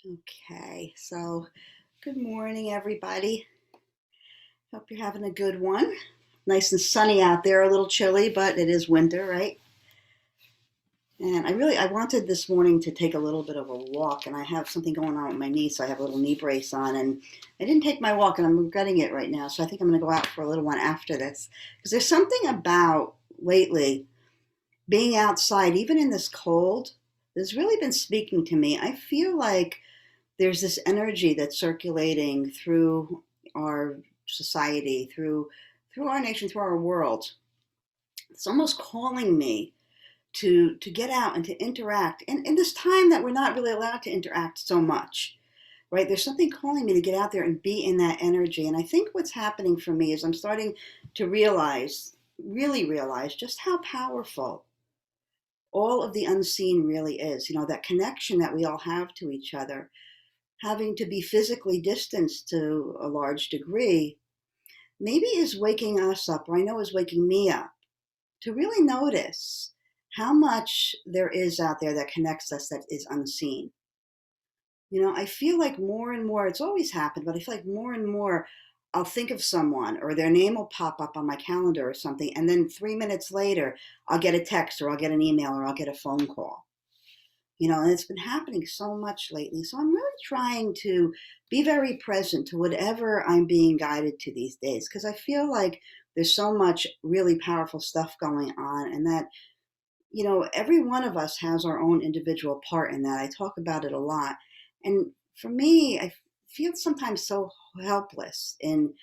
Okay, so good morning, everybody. Hope you're having a good one. Nice and sunny out there, a little chilly, but it is winter, right? And I wanted this morning to take a little bit of a walk, and I have something going on with my knee, so I have a little knee brace on, and I didn't take my walk, and I'm regretting it right now. So I think I'm going to go out for a little one after this, because there's something about lately being outside, even in this cold, that's really been speaking to me. I feel like there's this energy that's circulating through our society, through our nation, through our world. It's almost calling me to get out and to interact. And in this time that we're not really allowed to interact so much, right? There's something calling me to get out there and be in that energy. And I think what's happening for me is I'm starting to realize, really realize just how powerful all of the unseen really is. That connection that we all have to each other, having to be physically distanced to a large degree, maybe is waking us up, or I know is waking me up, to really notice how much there is out there that connects us that is unseen. I feel like more and more, it's always happened, but I feel like more and more I'll think of someone or their name will pop up on my calendar or something, and then 3 minutes later, I'll get a text or I'll get an email or I'll get a phone call. And it's been happening so much lately. So I'm really trying to be very present to whatever I'm being guided to these days because I feel like there's so much really powerful stuff going on and that, every one of us has our own individual part in that. I talk about it a lot. And for me, I feel sometimes so helpless in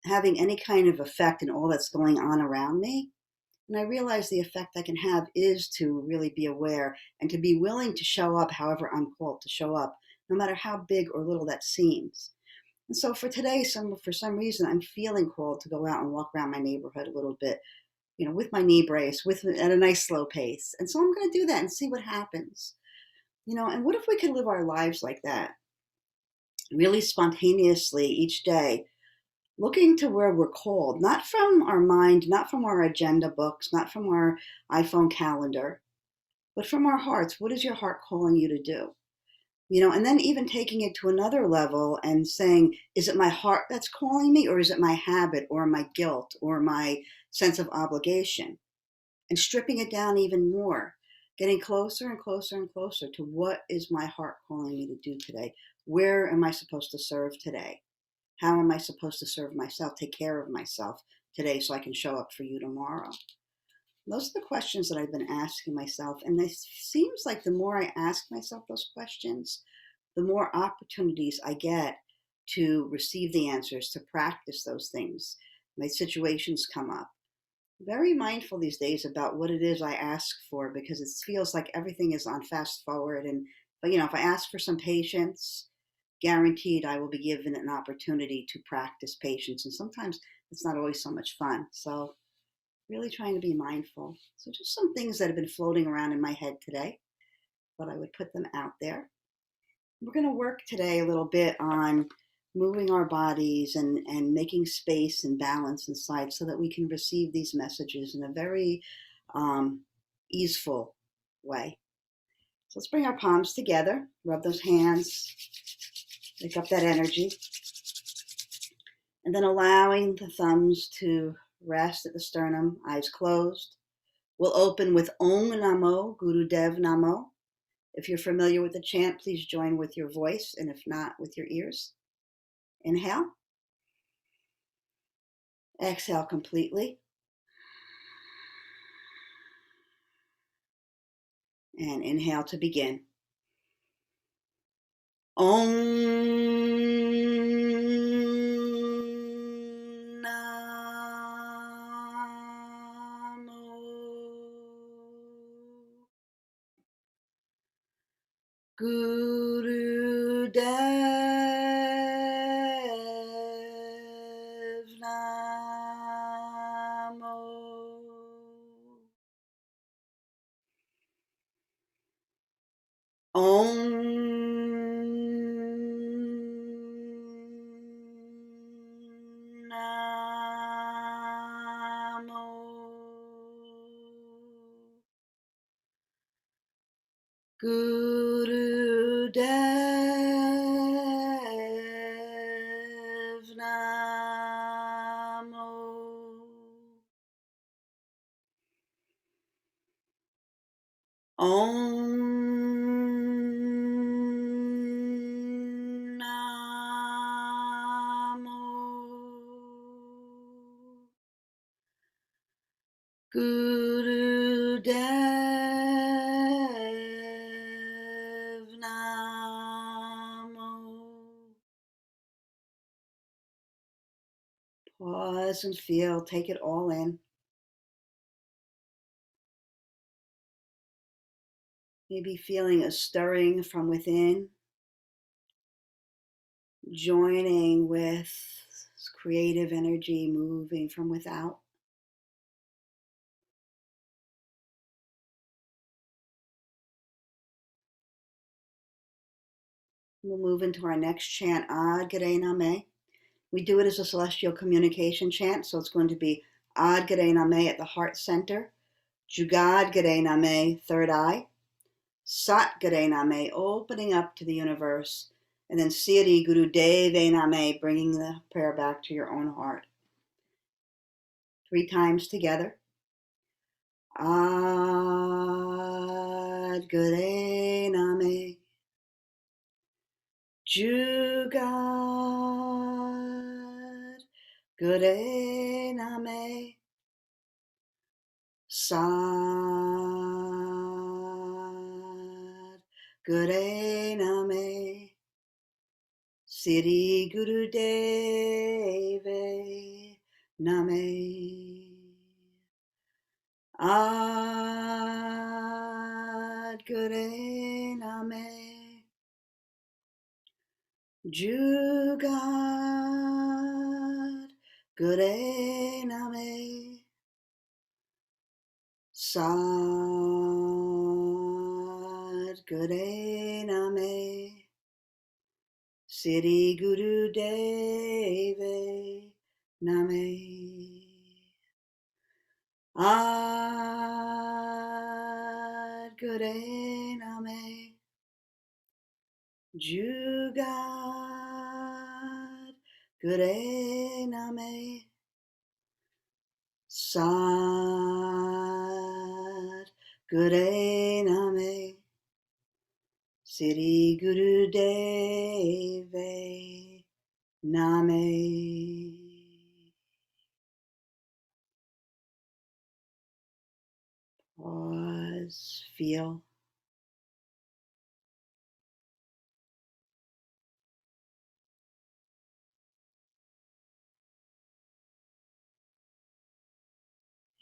having any kind of effect in all that's going on around me. And I realize the effect I can have is to really be aware and to be willing to show up however I'm called to show up, no matter how big or little that seems. And so for today, for some reason, I'm feeling called to go out and walk around my neighborhood a little bit, with my knee brace, at a nice slow pace. And so I'm going to do that and see what happens. And what if we could live our lives like that, really spontaneously each day, looking to where we're called, not from our mind, not from our agenda books, not from our iPhone calendar, but from our hearts. What is your heart calling you to do? And then even taking it to another level and saying, is it my heart that's calling me, or is it my habit, or my guilt, or my sense of obligation? And stripping it down even more, getting closer and closer and closer to what is my heart calling me to do today? Where am I supposed to serve today? How am I supposed to serve myself, take care of myself today so I can show up for you tomorrow? Those are the questions that I've been asking myself. And it seems like the more I ask myself those questions, the more opportunities I get to receive the answers, to practice those things. My situations come up. Very mindful these days about what it is I ask for because it feels like everything is on fast forward. But if I ask for some patience, guaranteed I will be given an opportunity to practice patience. And sometimes it's not always so much fun. So really trying to be mindful. So just some things that have been floating around in my head today, but I would put them out there. We're going to work today a little bit on moving our bodies and making space and balance inside so that we can receive these messages in a very um, easeful way. So let's bring our palms together, rub those hands, pick up that energy, and then allowing the thumbs to rest at the sternum, eyes closed. We'll open with Om Namo Guru Dev Namo. If you're familiar with the chant, please join with your voice, and if not, with your ears. Inhale. Exhale completely. And inhale to begin. Om Namo Guru Dev Namo Om Namo Guru Dev Pause and feel, take it all in. Maybe feeling a stirring from within, joining with creative energy moving from without. We'll move into our next chant, Ad Gare Name. We do it as a celestial communication chant, so it's going to be Ad Gare Name at the heart center, Jugad Gare Name, third eye, Sat Gare Name, opening up to the universe, and then Siri Guru Deve Name, bringing the prayer back to your own heart. 3 times together. Ad Gare Name, Jugad Gare Name, Sad Gare Name, Siri Guru Deve Name, Ad Gare Name, Jugad Gare Name, Sad Gare Name, Siri Guru Deve Name, Ad Gare Name, Jugad Gare Name, Sad Gare Name, Siri Guru Deve Name. Pause, feel.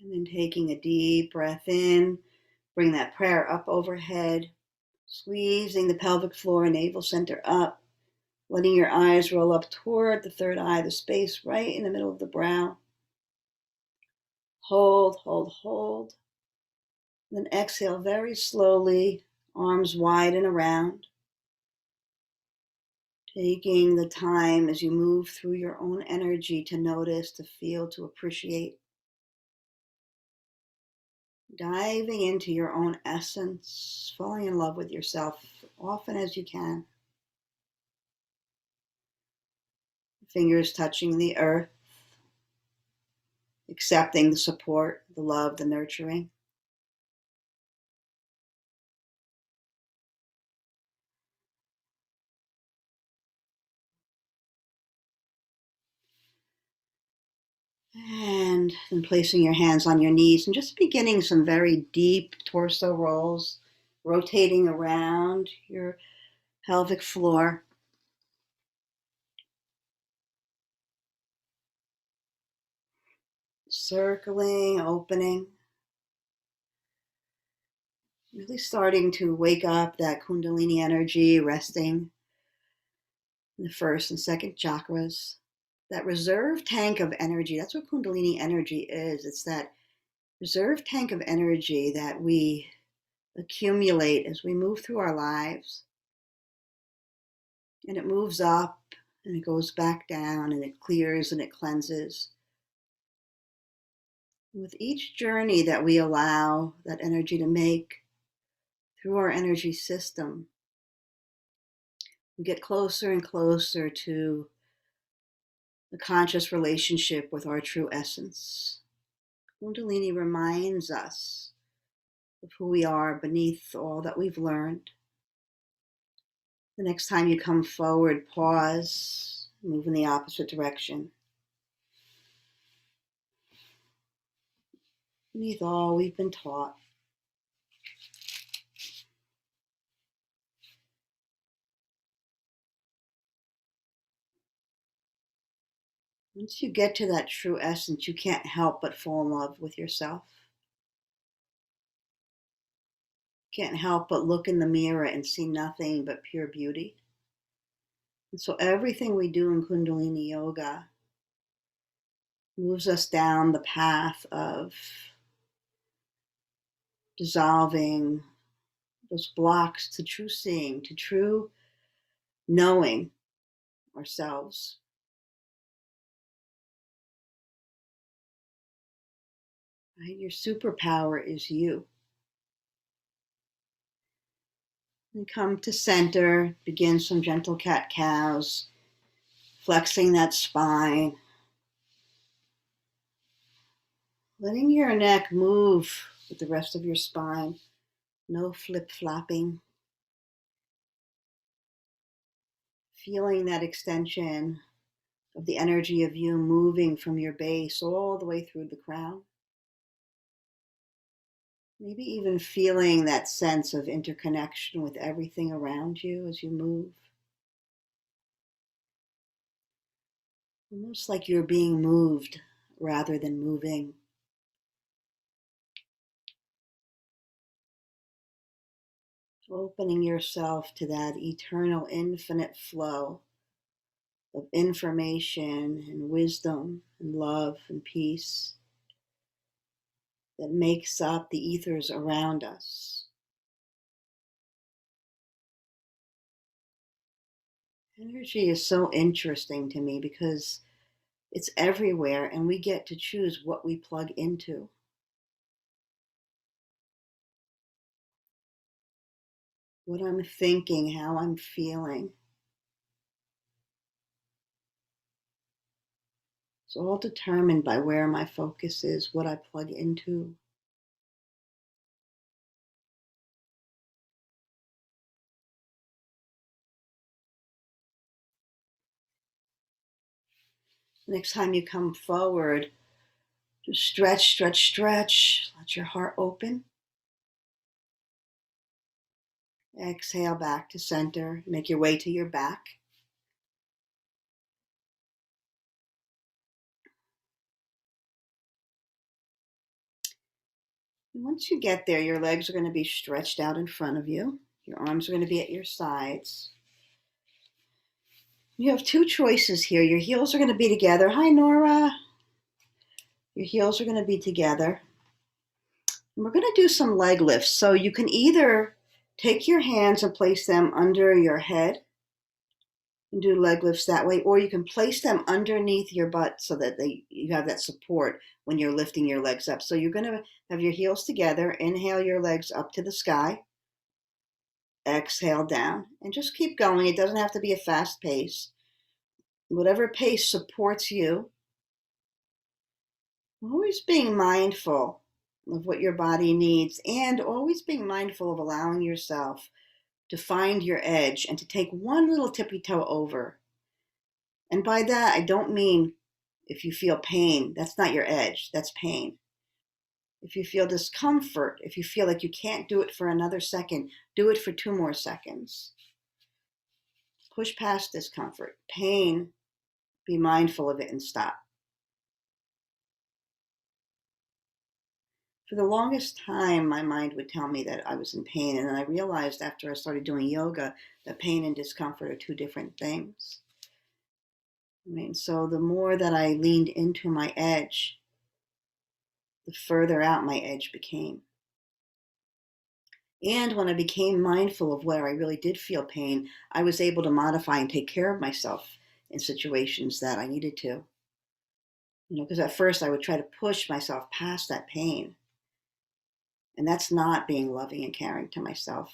And then taking a deep breath in, bring that prayer up overhead, squeezing the pelvic floor and navel center up, letting your eyes roll up toward the third eye, the space right in the middle of the brow. Hold, hold, hold. Then exhale very slowly, arms wide and around. Taking the time as you move through your own energy to notice, to feel, to appreciate. Diving into your own essence, falling in love with yourself often as you can. Fingers touching the earth, accepting the support, the love, the nurturing. And then placing your hands on your knees and just beginning some very deep torso rolls, rotating around your pelvic floor. Circling, opening. Really starting to wake up that Kundalini energy, resting in the first and second chakras. That reserve tank of energy, that's what Kundalini energy is. It's that reserve tank of energy that we accumulate as we move through our lives. And it moves up and it goes back down and it clears and it cleanses. With each journey that we allow that energy to make through our energy system, we get closer and closer to the conscious relationship with our true essence. Kundalini reminds us of who we are beneath all that we've learned. The next time you come forward, pause, move in the opposite direction. Beneath all we've been taught. Once you get to that true essence, you can't help but fall in love with yourself. You can't help but look in the mirror and see nothing but pure beauty. And so everything we do in Kundalini Yoga moves us down the path of dissolving those blocks to true seeing, to true knowing ourselves. Right? Your superpower is you. And come to center, begin some gentle cat-cows, flexing that spine, letting your neck move with the rest of your spine, no flip-flopping. Feeling that extension of the energy of you moving from your base all the way through the crown. Maybe even feeling that sense of interconnection with everything around you as you move. Almost like you're being moved rather than moving. Opening yourself to that eternal, infinite flow of information and wisdom and love and peace that makes up the ethers around us. Energy is so interesting to me because it's everywhere and we get to choose what we plug into. What I'm thinking, how I'm feeling. It's all determined by where my focus is, what I plug into. Next time you come forward, just stretch, stretch, stretch. Let your heart open. Exhale back to center. Make your way to your back. And once you get there, your legs are going to be stretched out in front of you. Your arms are going to be at your sides. You have two choices here. Your heels are going to be together. Hi, Nora. Your heels are going to be together. And we're going to do some leg lifts. So you can either take your hands and place them under your head and do leg lifts that way, or you can place them underneath your butt so that you have that support when you're lifting your legs up. So you're going to have your heels together. Inhale your legs up to the sky. Exhale down. And just keep going. It doesn't have to be a fast pace. Whatever pace supports you. Always being mindful of what your body needs and always being mindful of allowing yourself to find your edge and to take one little tippy toe over. And by that, I don't mean if you feel pain, that's not your edge, that's pain. If you feel discomfort, if you feel like you can't do it for another second, do it for 2 more seconds. Push past discomfort. Pain, be mindful of it and stop. For the longest time, my mind would tell me that I was in pain. And then I realized after I started doing yoga that pain and discomfort are 2 different things. So the more that I leaned into my edge, the further out my edge became. And when I became mindful of where I really did feel pain, I was able to modify and take care of myself in situations that I needed to. Because at first I would try to push myself past that pain. And that's not being loving and caring to myself.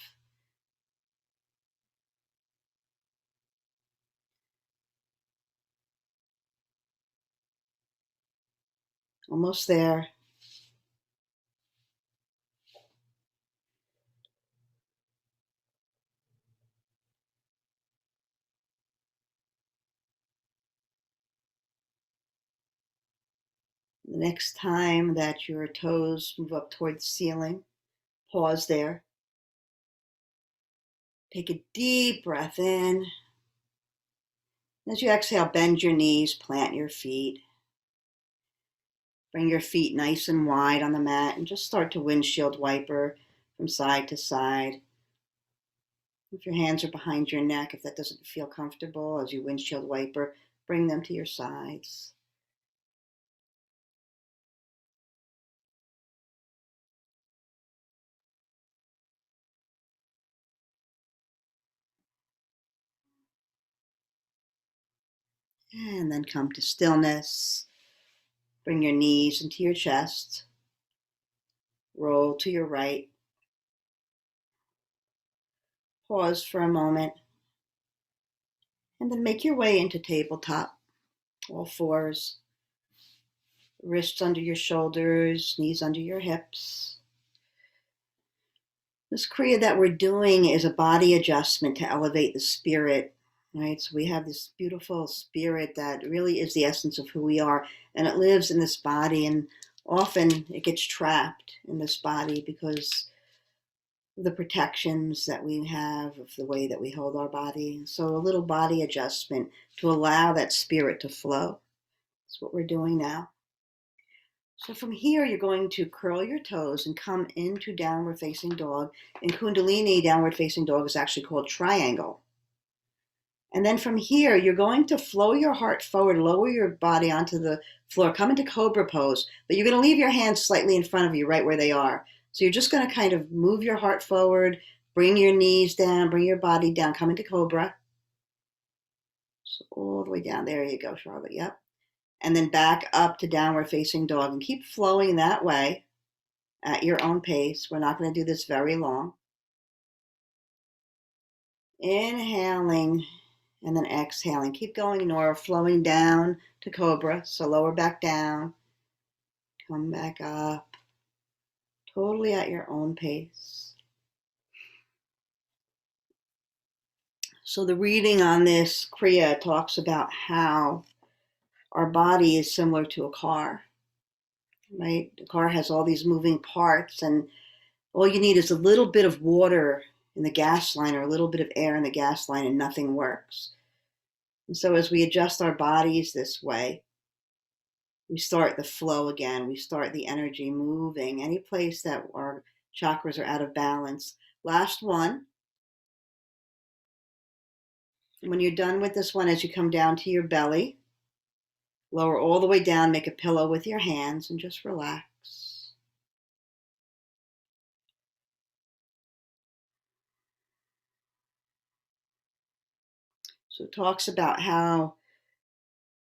Almost there. The next time that your toes move up toward the ceiling, pause there. Take a deep breath in. As you exhale, bend your knees, plant your feet. Bring your feet nice and wide on the mat and just start to windshield wiper from side to side. If your hands are behind your neck, if that doesn't feel comfortable, as you windshield wiper, bring them to your sides. And then come to stillness. Bring your knees into your chest. Roll to your right. Pause for a moment. And then make your way into tabletop. All fours. Wrists under your shoulders, knees under your hips. This Kriya that we're doing is a body adjustment to elevate the spirit, right? So we have this beautiful spirit that really is the essence of who we are, and it lives in this body, and often it gets trapped in this body because of the protections that we have, of the way that we hold our body. So a little body adjustment to allow that spirit to flow. That's what we're doing now. So from here, you're going to curl your toes and come into downward facing dog. In Kundalini, downward facing dog is actually called triangle. And then from here, you're going to flow your heart forward, lower your body onto the floor, come into cobra pose, but you're going to leave your hands slightly in front of you, right where they are. So you're just going to kind of move your heart forward, bring your knees down, bring your body down, come into cobra. So all the way down. There you go, Charlotte. Yep. And then back up to downward facing dog and keep flowing that way at your own pace. We're not going to do this very long. Inhaling and then exhaling. Keep going, Nora, flowing down to cobra. So lower back down. Come back up. Totally at your own pace. So the reading on this Kriya talks about how our body is similar to a car, right? The car has all these moving parts, and all you need is a little bit of water in the gas line or a little bit of air in the gas line and nothing works. And so as we adjust our bodies this way, we start the flow again. We start the energy moving. Any place that our chakras are out of balance. Last one. When you're done with this one, as you come down to your belly, lower all the way down, make a pillow with your hands and just relax. So it talks about how,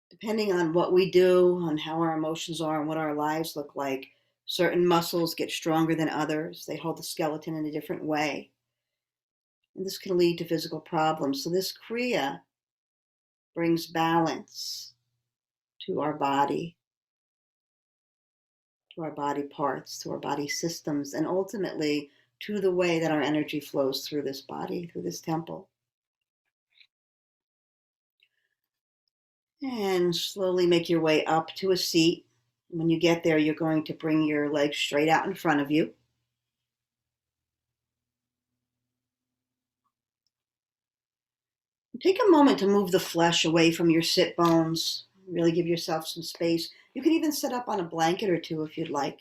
depending on what we do, on how our emotions are and what our lives look like, certain muscles get stronger than others. They hold the skeleton in a different way. And this can lead to physical problems. So this Kriya brings balance to our body parts, to our body systems, and ultimately to the way that our energy flows through this body, through this temple. And slowly make your way up to a seat. When you get there, you're going to bring your legs straight out in front of you. Take a moment to move the flesh away from your sit bones. Really give yourself some space. You can even sit up on a blanket or two if you'd like.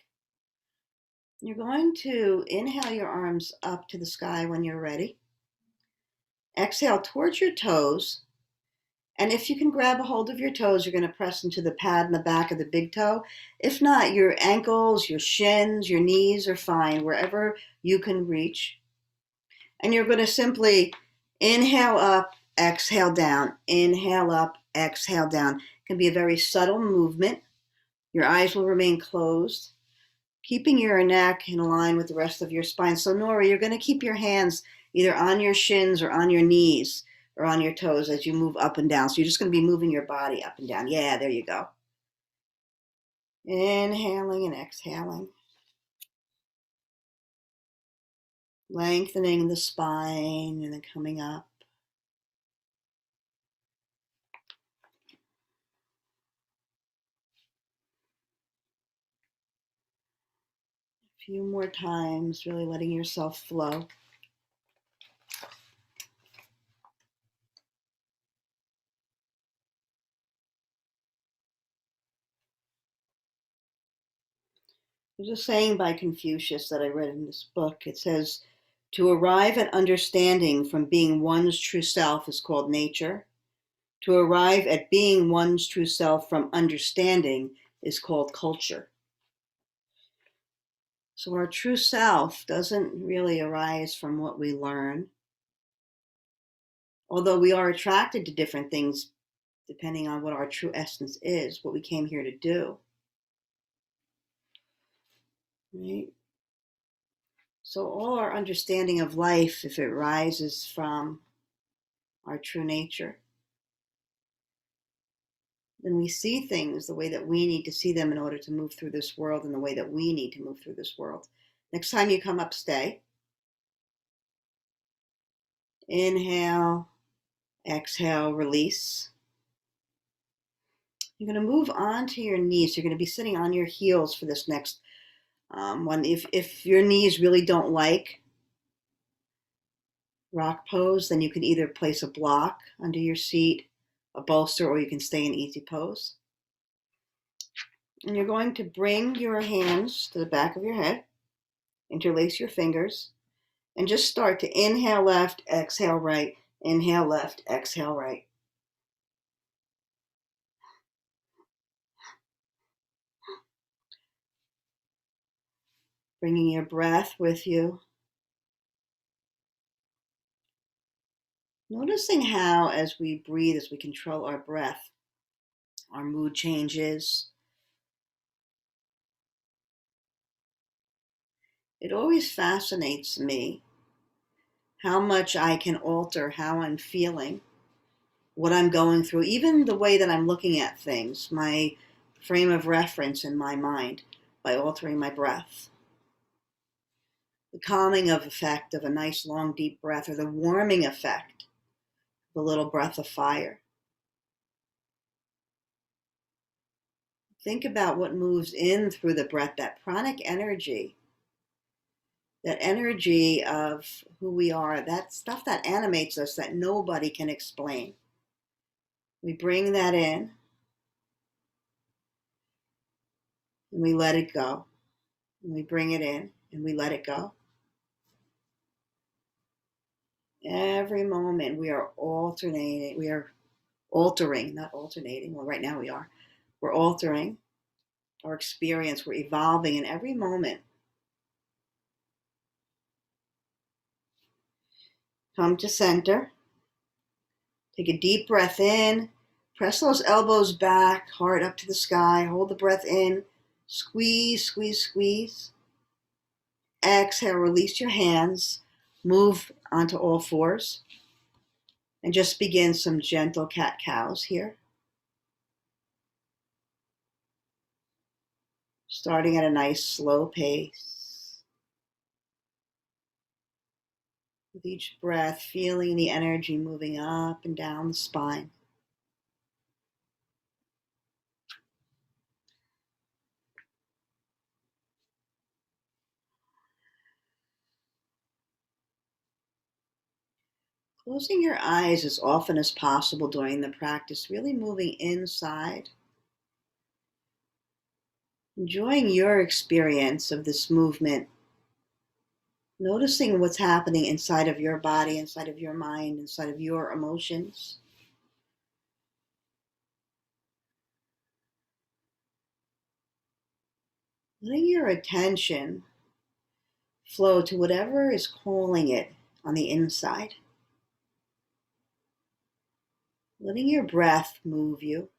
You're going to inhale your arms up to the sky when you're ready. Exhale towards your toes. And if you can grab a hold of your toes, you're going to press into the pad in the back of the big toe. If not, your ankles, your shins, your knees are fine, wherever you can reach. And you're going to simply inhale up, exhale down, inhale up, exhale down. It can be a very subtle movement. Your eyes will remain closed, keeping your neck in line with the rest of your spine. So Nora, you're going to keep your hands either on your shins or on your knees or on your toes as you move up and down. So you're just going to be moving your body up and down. Yeah, there you go. Inhaling and exhaling. Lengthening the spine and then coming up. A few more times, really letting yourself flow. There's a saying by Confucius that I read in this book. It says, to arrive at understanding from being one's true self is called nature. To arrive at being one's true self from understanding is called culture. So our true self doesn't really arise from what we learn, although we are attracted to different things depending on what our true essence is, what we came here to do. Right? So all our understanding of life, if it rises from our true nature, then we see things the way that we need to see them in order to move through this world, in the way that we need to move through this world. Next time you come up, stay. Inhale, exhale, release. You're going to move on to your knees. You're going to be sitting on your heels for this next one. If your knees really don't like rock pose, then you can either place a block under your seat, a bolster, or you can stay in easy pose. And you're going to bring your hands to the back of your head, interlace your fingers, and just start to inhale left, exhale right, inhale left, exhale right. Bringing your breath with you. Noticing how, as we breathe, as we control our breath, our mood changes. It always fascinates me how much I can alter how I'm feeling, what I'm going through, even the way that I'm looking at things, my frame of reference in my mind, by altering my breath. The calming of effect of a nice long deep breath, or the warming effect of a little breath of fire. Think about what moves in through the breath, that pranic energy, that energy of who we are, that stuff that animates us that nobody can explain. We bring that in and we let it go. And we bring it in and we let it go. Every moment we are alternating, we are altering, not alternating. Well, right now we are. We're altering our experience. We're evolving in every moment. Come to center. Take a deep breath in. Press those elbows back, heart up to the sky. Hold the breath in. Squeeze, squeeze, squeeze. Exhale, release your hands. Move onto all fours. And just begin some gentle cat-cows here. Starting at a nice slow pace. With each breath, feeling the energy moving up and down the spine. Closing your eyes as often as possible during the practice, really moving inside. Enjoying your experience of this movement. Noticing what's happening inside of your body, inside of your mind, inside of your emotions. Letting your attention flow to whatever is calling it on the inside. Letting your breath move you.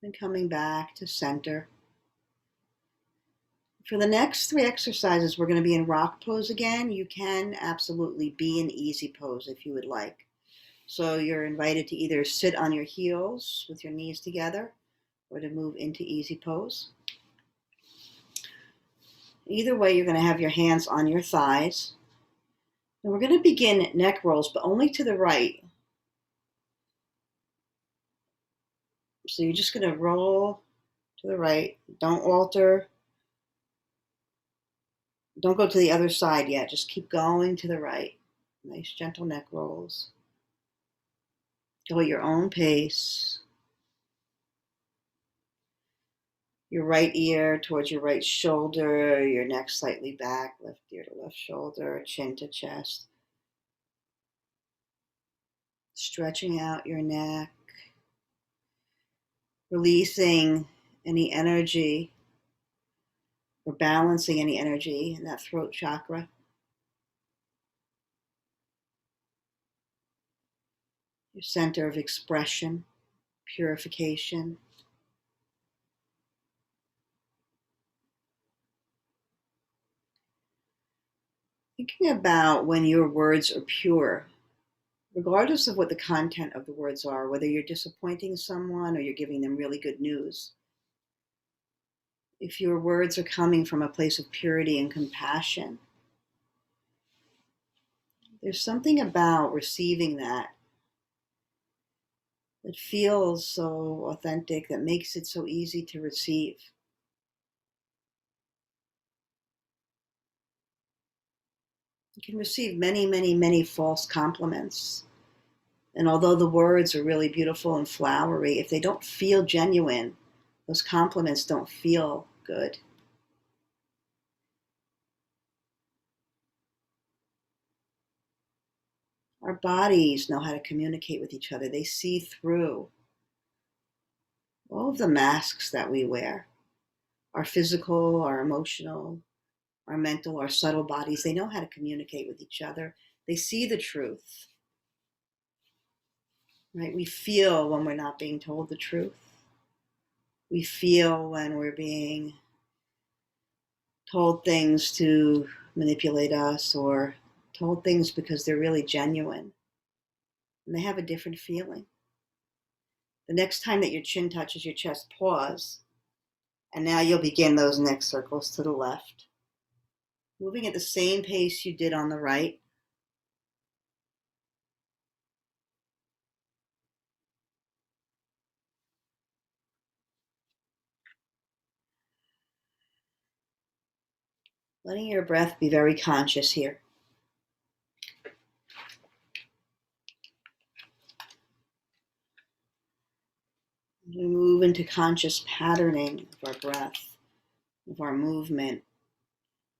And coming back to center. For the next 3 exercises, we're going to be in rock pose again. You can absolutely be in easy pose if you would like. So you're invited to either sit on your heels with your knees together or to move into easy pose. Either way, you're going to have your hands on your thighs. And we're going to begin neck rolls, but only to the right. So you're just going to roll to the right. Don't alter. Don't go to the other side yet. Just keep going to the right. Nice gentle neck rolls. Go at your own pace. Your right ear towards your right shoulder, your neck slightly back, left ear to left shoulder, chin to chest. Stretching out your neck, releasing any energy or balancing any energy in that throat chakra. Your center of expression, purification. Thinking about when your words are pure, regardless of what the content of the words are, whether you're disappointing someone or you're giving them really good news. If your words are coming from a place of purity and compassion, there's something about receiving that feels so authentic, that makes it so easy to receive. You can receive many, many, many false compliments. And although the words are really beautiful and flowery, if they don't feel genuine, those compliments don't feel good. Our bodies know how to communicate with each other. They see through all of the masks that we wear. Our physical, our emotional, our mental, our subtle bodies, they know how to communicate with each other. They see the truth. Right? We feel when we're not being told the truth. We feel when we're being told things to manipulate us, or told things because they're really genuine. And they have a different feeling. The next time that your chin touches your chest, pause. And now you'll begin those neck circles to the left. Moving at the same pace you did on the right. Letting your breath be very conscious here. We move into conscious patterning of our breath, of our movement.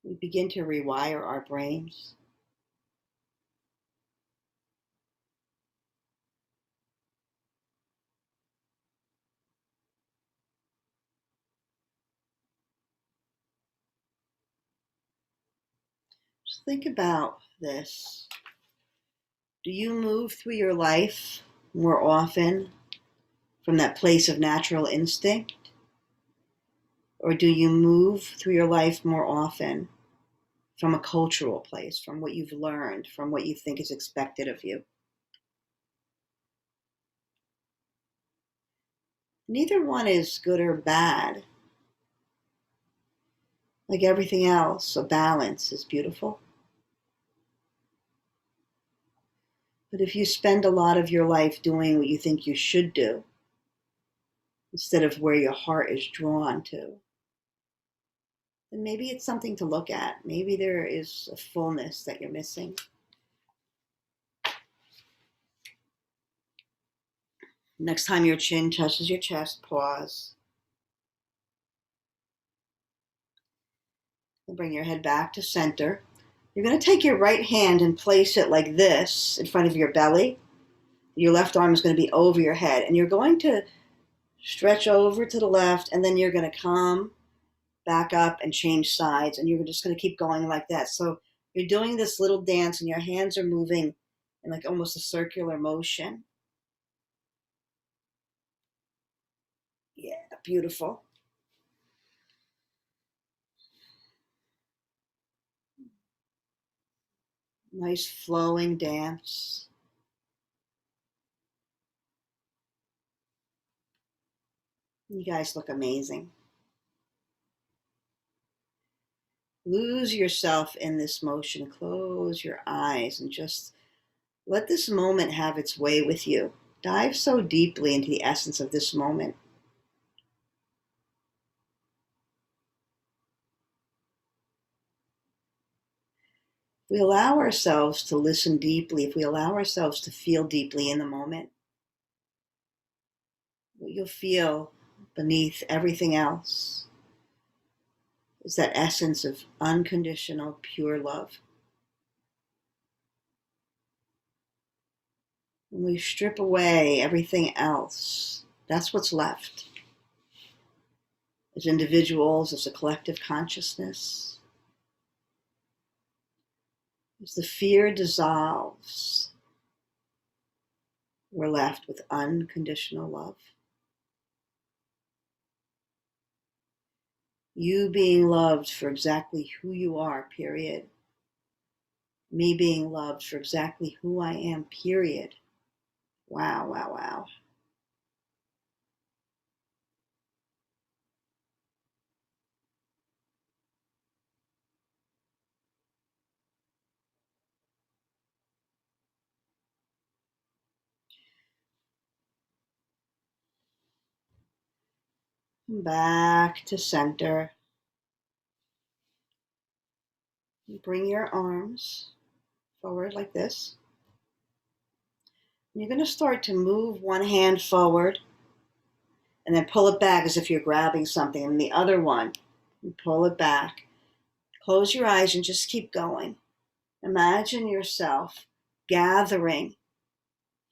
We begin to rewire our brains. Just think about this. Do you move through your life more often from that place of natural instinct? Or do you move through your life more often from a cultural place, from what you've learned, from what you think is expected of you? Neither one is good or bad. Like everything else, a balance is beautiful. But if you spend a lot of your life doing what you think you should do, instead of where your heart is drawn to, then maybe it's something to look at. Maybe there is a fullness that you're missing. Next time your chin touches your chest, pause. And bring your head back to center. You're going to take your right hand and place it like this in front of your belly. Your left arm is going to be over your head. And you're going to stretch over to the left, and then you're going to come back up and change sides. And you're just going to keep going like that. So you're doing this little dance, and your hands are moving in like almost a circular motion. Yeah, beautiful. Nice flowing dance. You guys look amazing. Lose yourself in this motion. Close your eyes and just let this moment have its way with you. Dive so deeply into the essence of this moment. we allow ourselves to listen deeply, if we allow ourselves to feel deeply in the moment, what you'll feel beneath everything else is that essence of unconditional, pure love. When we strip away everything else, that's what's left. As individuals, as a collective consciousness, as the fear dissolves, we're left with unconditional love. You being loved for exactly who you are, period. Me being loved for exactly who I am, period. Wow, wow, wow. Back to center. Bring your arms forward like this. You're going to start to move one hand forward and then pull it back as if you're grabbing something. And the other one, you pull it back. Close your eyes and just keep going. Imagine yourself gathering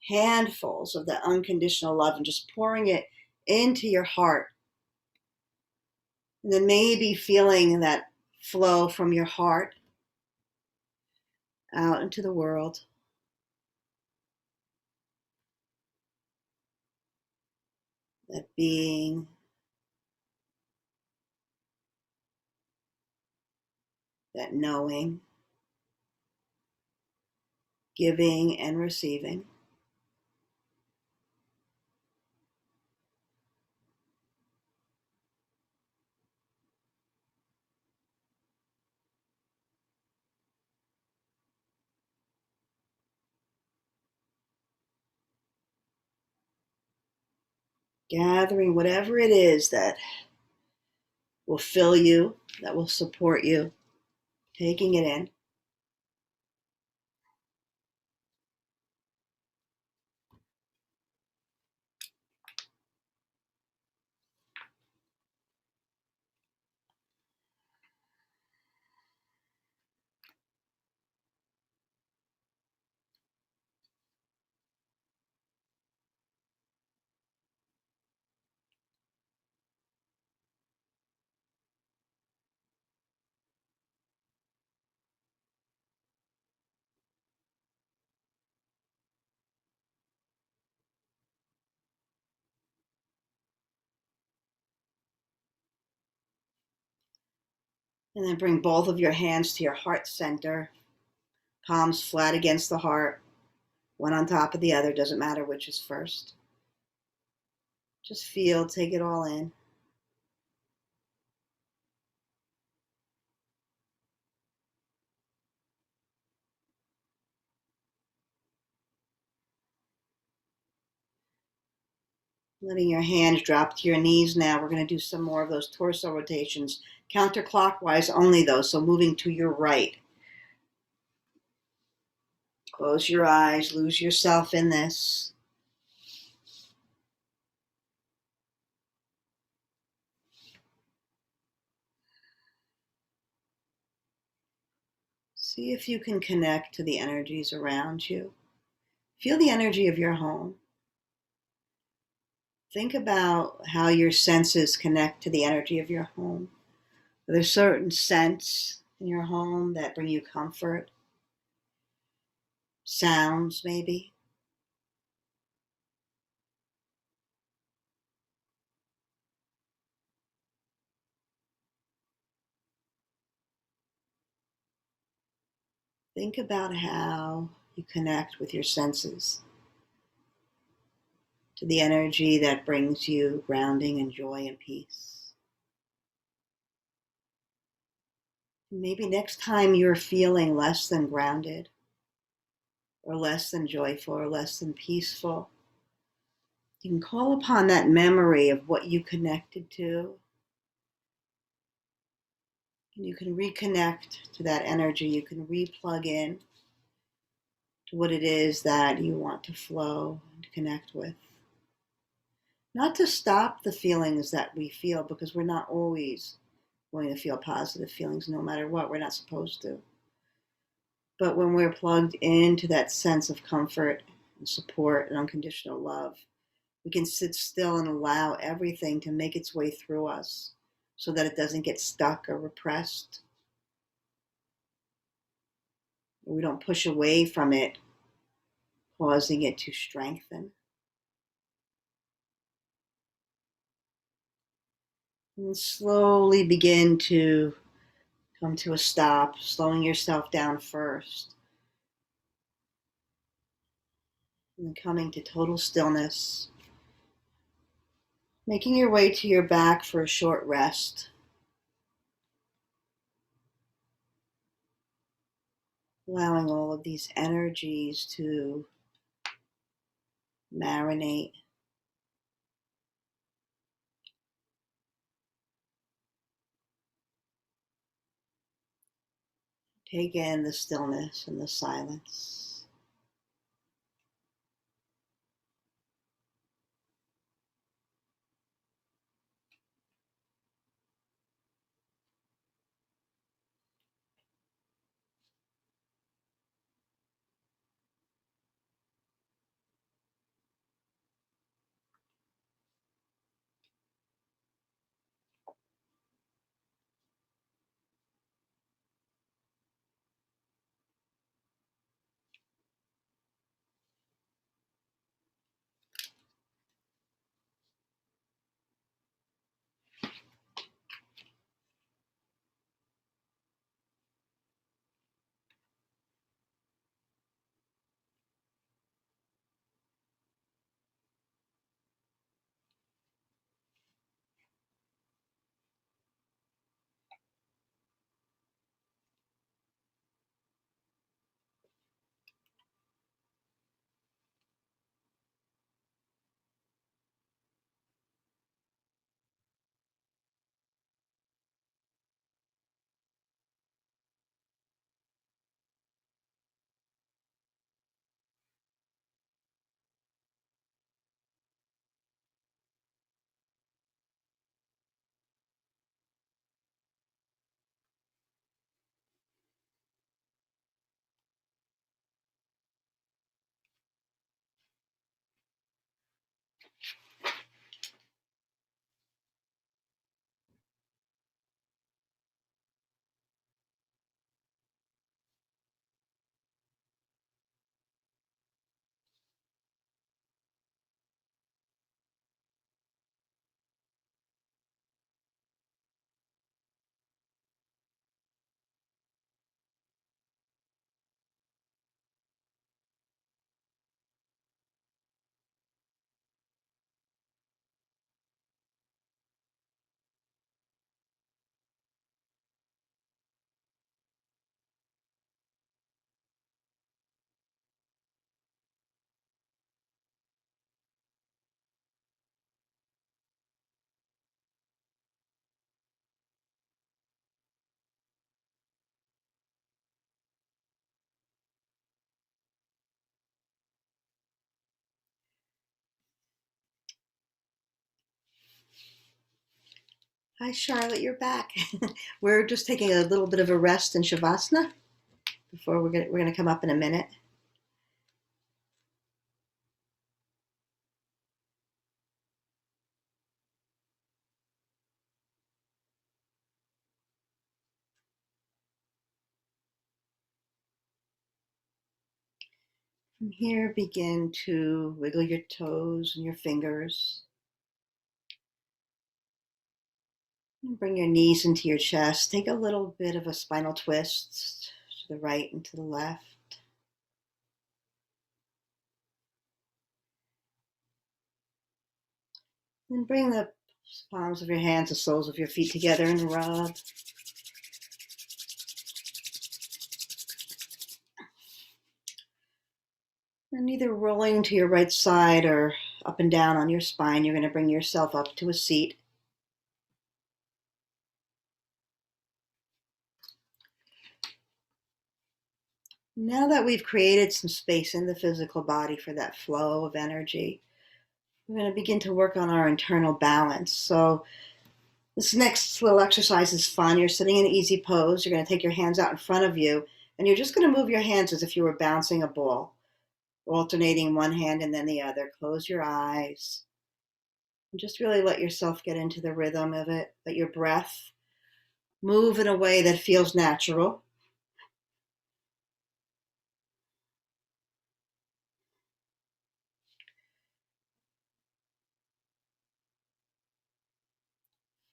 handfuls of that unconditional love and just pouring it into your heart. And then maybe feeling that flow from your heart out into the world. That being, that knowing, giving and receiving. Gathering whatever it is that will fill you, that will support you, taking it in. And then bring both of your hands to your heart center, palms flat against the heart, one on top of the other, doesn't matter which is first. Just feel, take it all in. Letting your hands drop to your knees now. We're going to do some more of those torso rotations, counterclockwise only though, so moving to your right. Close your eyes, lose yourself in this. See if you can connect to the energies around you. Feel the energy of your home. Think about how your senses connect to the energy of your home. Are there certain scents in your home that bring you comfort? Sounds, maybe? Think about how you connect with your senses to the energy that brings you grounding and joy and peace. Maybe next time you're feeling less than grounded, or less than joyful, or less than peaceful, you can call upon that memory of what you connected to And you can reconnect to that energy. You can re-plug in to what it is that you want to flow and connect with. Not to stop the feelings that we feel, because we're not always going to feel positive feelings no matter what. We're not supposed to. But when we're plugged into that sense of comfort and support and unconditional love, we can sit still and allow everything to make its way through us so that it doesn't get stuck or repressed. We don't push away from it, causing it to strengthen. And slowly begin to come to a stop, slowing yourself down first, and then coming to total stillness, making your way to your back for a short rest, allowing all of these energies to marinate. Take in the stillness and the silence. Hi, Charlotte, you're back. We're just taking a little bit of a rest in Shavasana before we're gonna come up in a minute. From here, begin to wiggle your toes and your fingers. And bring your knees into your chest. Take a little bit of a spinal twist to the right and to the left. Then bring the palms of your hands, the soles of your feet together and rub. And either rolling to your right side or up and down on your spine, you're going to bring yourself up to a seat. Now that we've created some space in the physical body for that flow of energy, we're going to begin to work on our internal balance. So this next little exercise is fun. You're sitting in an easy pose. You're going to take your hands out in front of you, and you're just going to move your hands as if you were bouncing a ball, alternating one hand and then the other. Close your eyes and just really let yourself get into the rhythm of it. Let your breath move in a way that feels natural.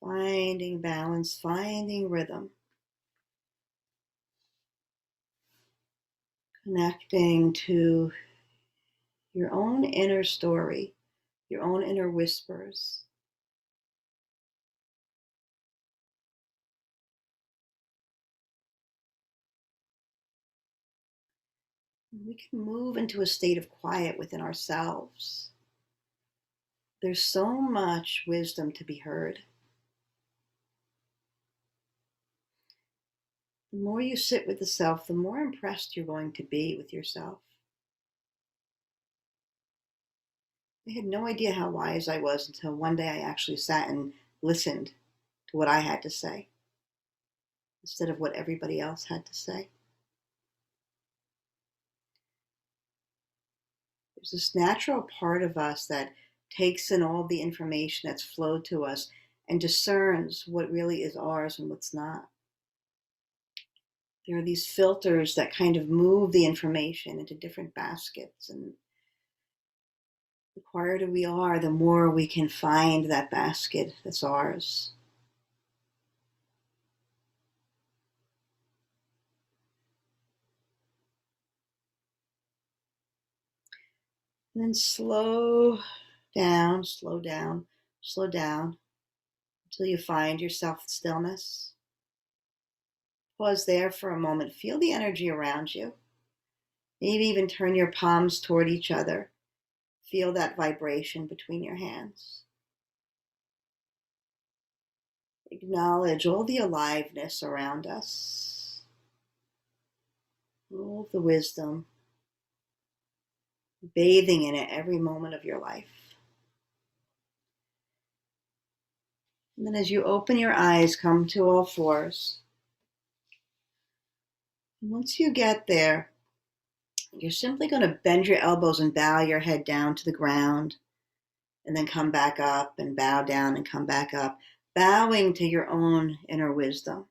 Finding balance, finding rhythm, connecting to your own inner story, your own inner whispers. We can move into a state of quiet within ourselves. There's so much wisdom to be heard. The more you sit with the self, the more impressed you're going to be with yourself. I had no idea how wise I was until one day I actually sat and listened to what I had to say instead of what everybody else had to say. There's this natural part of us that takes in all the information that's flowed to us and discerns what really is ours and what's not. There are these filters that kind of move the information into different baskets, and the quieter we are, the more we can find that basket that's ours. And then down, slow down, slow down until you find your self stillness. Pause there for a moment. Feel the energy around you. Maybe even turn your palms toward each other. Feel that vibration between your hands. Acknowledge all the aliveness around us, all the wisdom, bathing in it every moment of your life. And then as you open your eyes, come to all fours. And once you get there, you're simply going to bend your elbows and bow your head down to the ground, and then come back up and bow down and come back up, bowing to your own inner wisdom.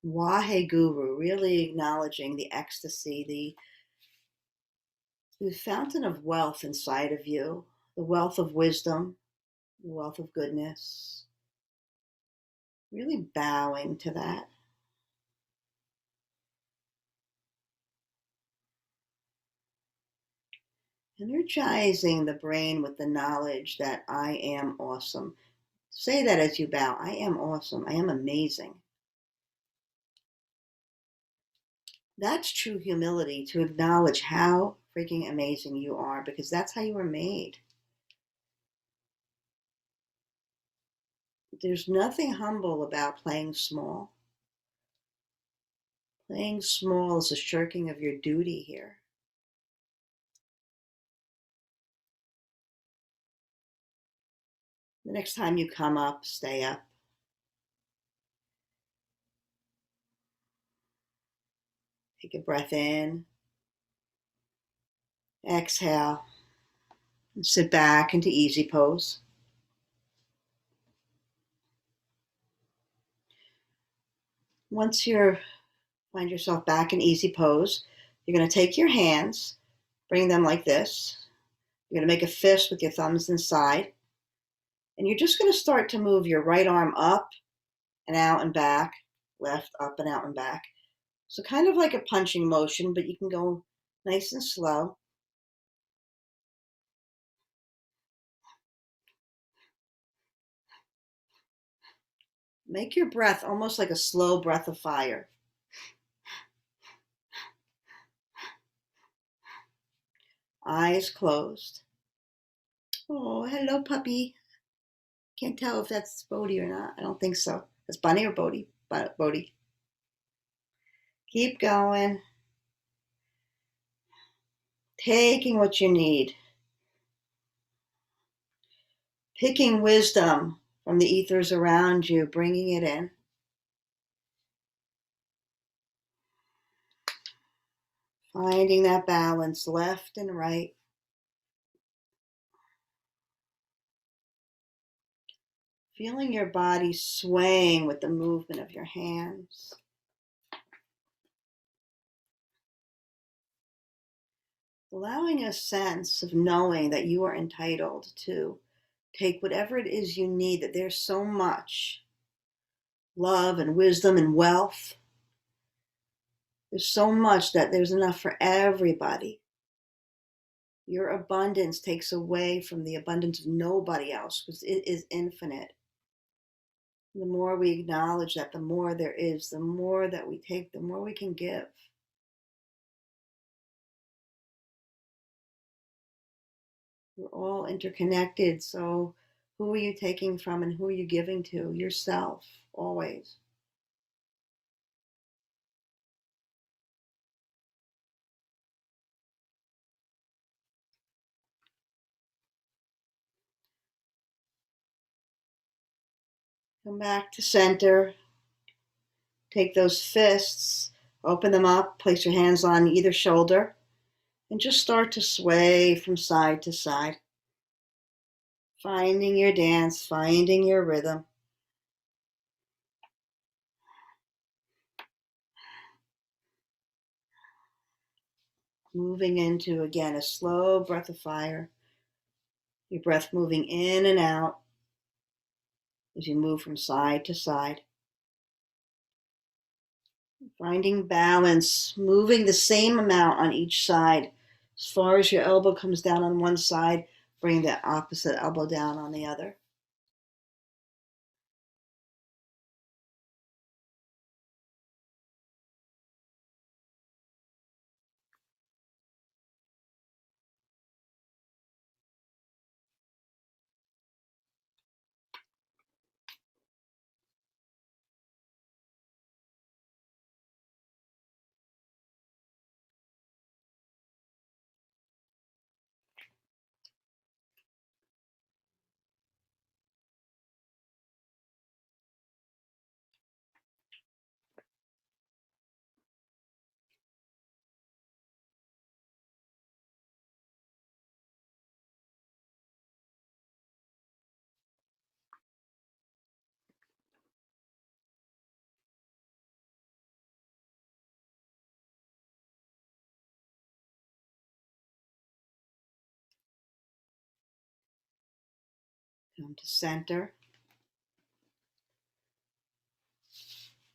Waheguru, really acknowledging the ecstasy, the fountain of wealth inside of you, the wealth of wisdom, the wealth of goodness. Really bowing to that. Energizing the brain with the knowledge that I am awesome. Say that as you bow. I am awesome. I am amazing. That's true humility, to acknowledge how freaking amazing you are, because that's how you were made. There's nothing humble about playing small. Playing small is a shirking of your duty here. The next time you come up, stay up. Take a breath in. Exhale. And sit back into easy pose. Once you find yourself back in easy pose, you're going to take your hands, bring them like this. You're going to make a fist with your thumbs inside. And you're just going to start to move your right arm up and out and back, left, up and out and back. So kind of like a punching motion, but you can go nice and slow. Make your breath almost like a slow breath of fire. Eyes closed. Oh, hello, puppy. Can't tell if that's Bodhi or not. I don't think so. That's Bunny or Bodhi? Bodhi. Keep going. taking what you need, picking wisdom from the ethers around you, bringing it in. Finding that balance left and right. Feeling your body swaying with the movement of your hands. Allowing a sense of knowing that you are entitled to take whatever it is you need, that there's so much love and wisdom and wealth. There's so much that there's enough for everybody. Your abundance takes away from the abundance of nobody else because it is infinite. The more we acknowledge that, the more there is, the more that we take, the more we can give. We're all interconnected, so who are you taking from and who are you giving to? Yourself, always. Come back to center. Take those fists, open them up, place your hands on either shoulder, and just start to sway from side to side. Finding your dance, finding your rhythm. Moving into, again, a slow breath of fire. Your breath moving in and out as you move from side to side. Finding balance, moving the same amount on each side. As far as your elbow comes down on one side, bring the opposite elbow down on the other. Come to center.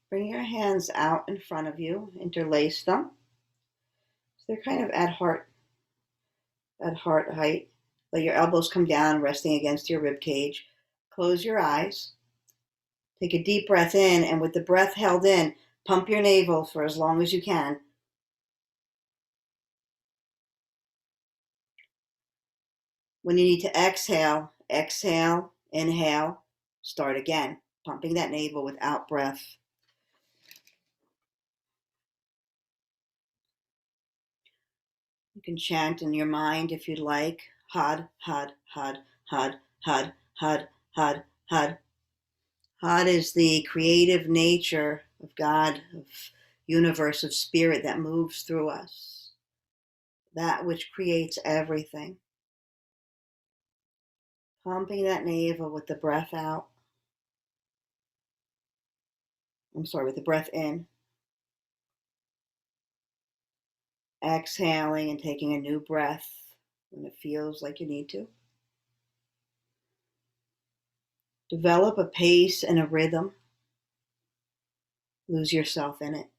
Bring your hands out in front of you, interlace them. So they're kind of at heart height. Let your elbows come down, resting against your rib cage. Close your eyes. Take a deep breath in, and with the breath held in, pump your navel for as long as you can. When you need to exhale, exhale, inhale, start again, pumping that navel with out breath. You can chant in your mind if you'd like. Had, had, had, had, had, had, had, had. Had is the creative nature of God, of universe, of spirit that moves through us. That which creates everything. Pumping that navel with the breath out. With the breath in. Exhaling and taking a new breath when it feels like you need to. Develop a pace and a rhythm. Lose yourself in it.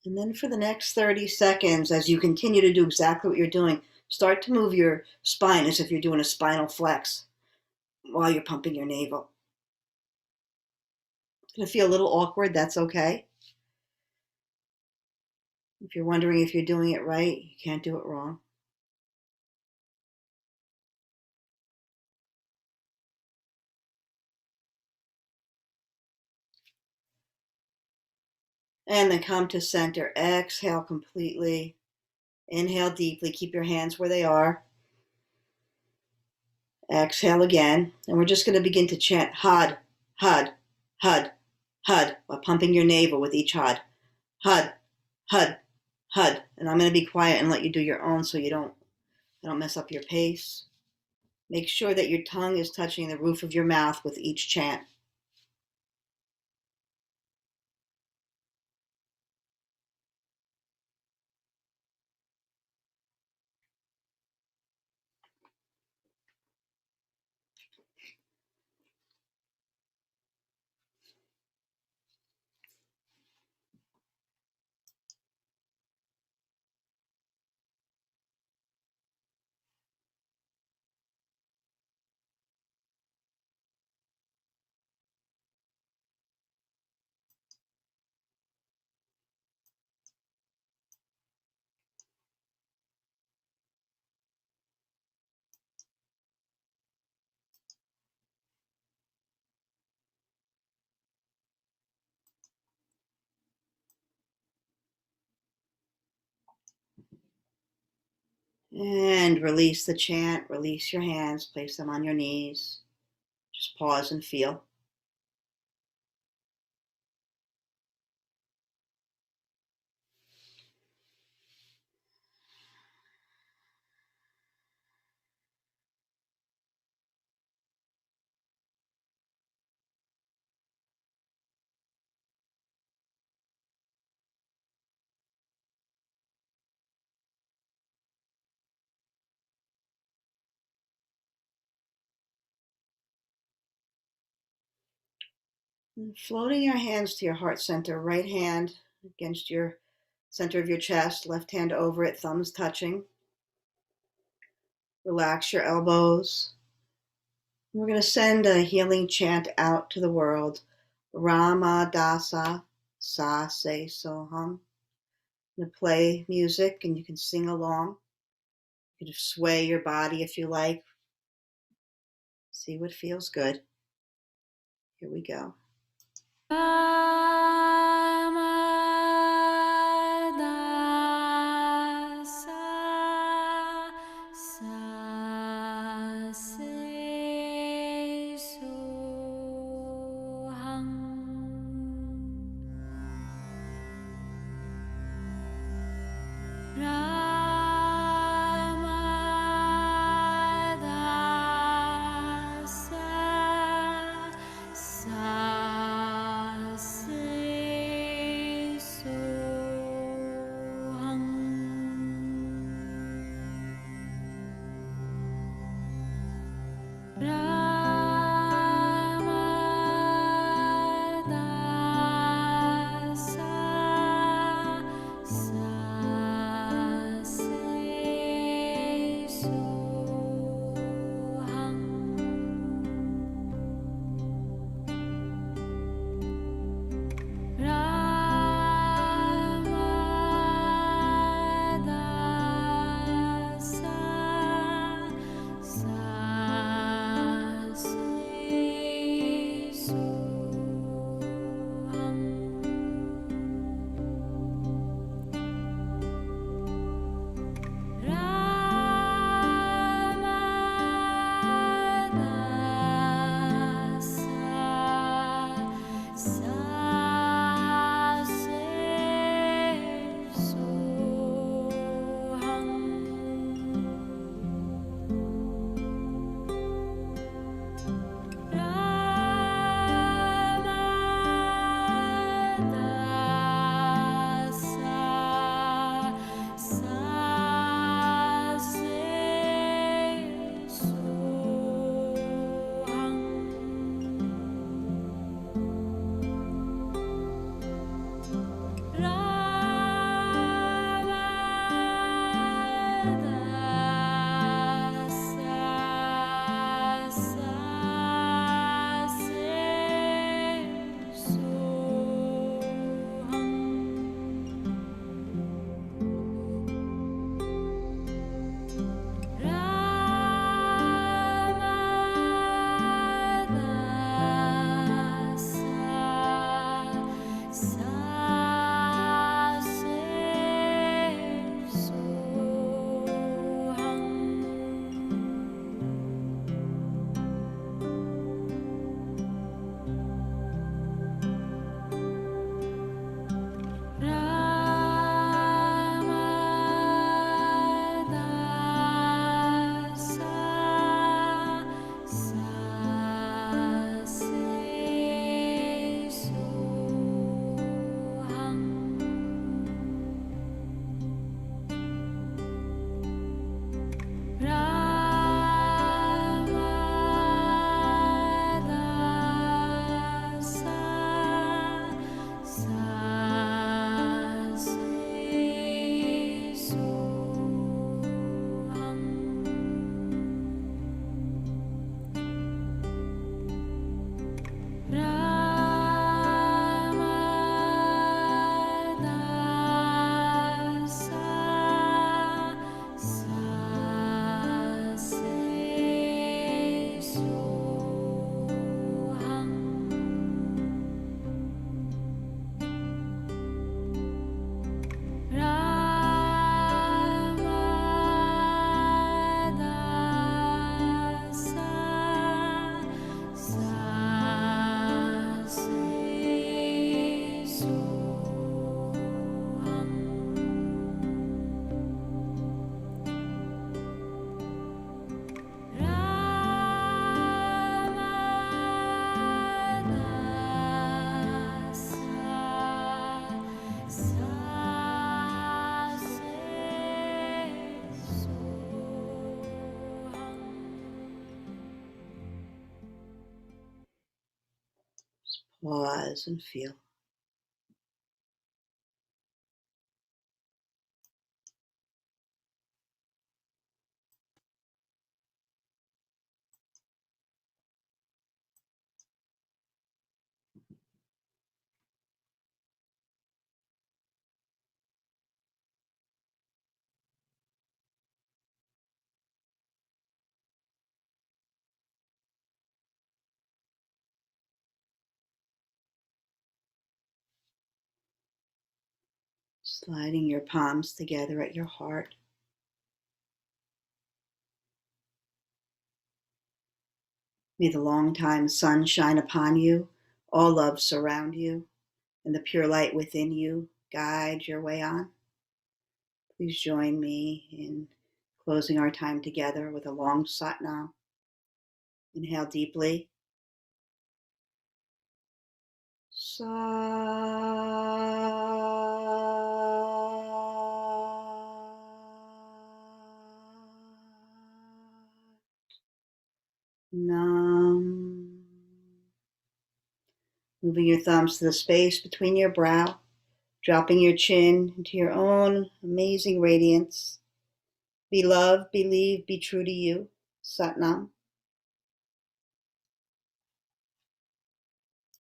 And then for the next 30 seconds, as you continue to do exactly what you're doing, Start to move your spine as if you're doing a spinal flex while you're pumping your navel. It's going to feel a little awkward. That's okay. If you're wondering if you're doing it right, you can't do it wrong. And then come to center. Exhale completely. Inhale deeply. Keep your hands where they are. Exhale again. And we're just going to begin to chant Had, Had, Had, Had, while pumping your navel with each Had. Had, Had, Had. And I'm going to be quiet and let you do your own so you don't mess up your pace. Make sure that your tongue is touching the roof of your mouth with each chant. And release the chant. Release your hands. Place them on your knees. Just pause and feel. And floating your hands to your heart center. Right hand against your center of your chest. Left hand over it. Thumbs touching. Relax your elbows. We're going to send a healing chant out to the world. Rama Dasa Sa Se Soham. I'm going to play music and you can sing along. You can sway your body if you like. See what feels good. Here we go. Pause and feel. Sliding your palms together at your heart. May the long-time sun shine upon you, all love surround you, and the pure light within you guide your way on. Please join me in closing our time together with a long Satnam. Inhale deeply. Sa. Nam. Moving your thumbs to the space between your brow, dropping your chin into your own amazing radiance. Be loved, believe, be true to you. Satnam.